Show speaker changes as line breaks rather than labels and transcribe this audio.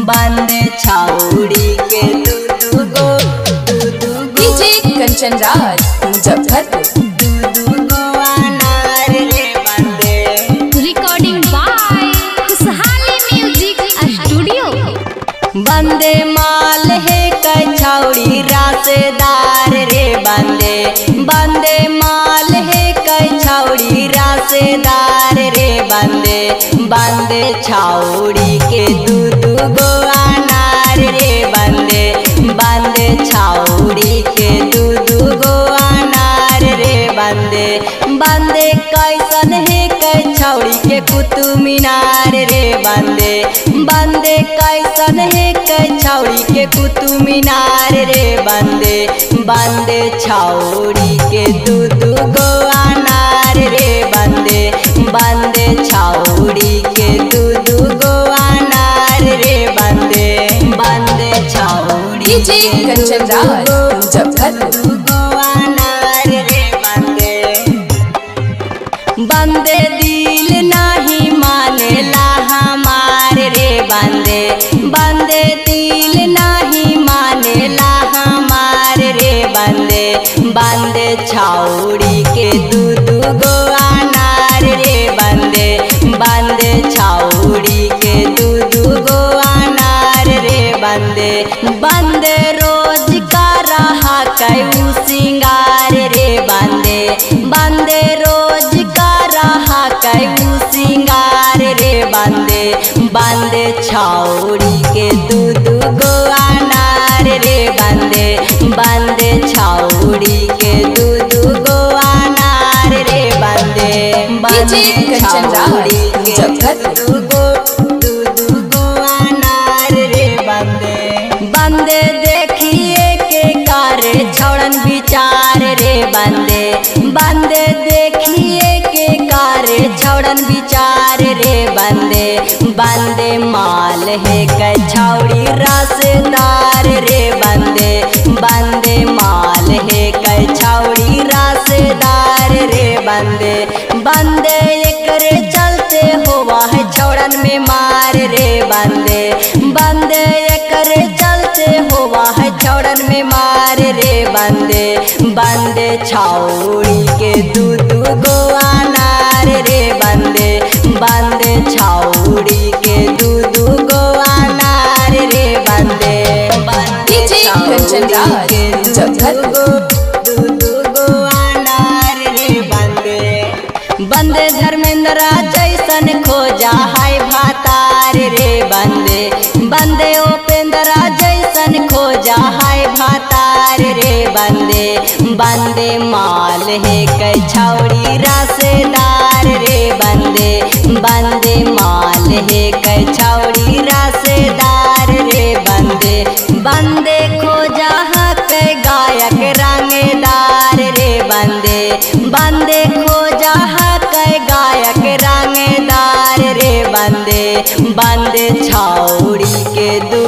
बंदे छाउड़ी के दू गो
डीजे कंचन राज मुजफ्फरपुर।
दू अनार रे बंदे।
रिकॉर्डिंग बाय खुशहाली म्यूजिक स्टूडियो।
बंदे माल है कछौड़ी रासेदार रे बंदे। बंदे माल है कछौड़ी रासेदार रे बंदे। बंदे छाउड़ी के दू गो अनार रे बंदे। बंदे छाउड़ी के दू गो अनार रे बंदे। बंदे कैसन है कछौड़ी के कुतुब मीनार रे बंदे। बंदे कैसन है कछौड़ी के कुतुब मीनार रे बंदे। बंदे छाउड़ी के दू गो अनार रे बंदे। बंदे छाउड़ी के दू गो अनार रे बंदे। बंदे छाउड़ी
डीजे कंचन राज मुजफ्फरपुर।
दू गो अनार रे बंदे। बंदे दिल नहीं मानेला हमार रे बंदे। बंदे दिल नहीं मानेला हमार रे बंदे। बंदे छाउड़ी के दू गो अनार रे बंदे। बंदे छाउड़ी के दू गो अनार रे बंदे। बंदे रोज का रहा कऊ सिंगार रे बंदे। बंदे रोज का रहा कऊ सिंगार रे बंदे। बंदे छाउड़ी के दू गो अनार रे बंदे। बंदे छाउड़ी के दू गो अनार रे बंदे।
डीजे कंचन राज मुजफ्फरपुर।
दू गो अनार रे बंदे। बंदे देखिए के करे छौड़न विचार रे बंदे। बंदे देखिए के करे छौड़न विचार रे बंदे। बंदे माल है कछौड़ी रासेदार रे बंदे। बंदे माल है कछौड़ी रासेदार रे बंदे। बंदे एकरे चलते होवा है छौड़न में मार रे बंदे। बंदे एकरे चलते होवा है छौड़न में मार रे बंदे। बंदे छाउड़ी के दू गो अनार रे बंदे। बंदे छाउड़ी के दू गो अनार रे बंदे।
डीजे कंचन राज मुजफ्फरपुर।
दू गो अनार रे बंदे। बंदे धर्मेंद्र जैसन खोजा है भातार रे बंदे। बंदे उपेंद्र जैसन खोजा है भातार रे बंदे। बंदे माल है कछौड़ी रासेदार रे बंदे। बंदे माल है कछौड़ी रासेदार रे बंदे। बंदे खोजा है गायक रंगदार रे बंदे। बंदे खोजा है गायक रंगदार रे बंदे। बंदे छाउड़ी के दू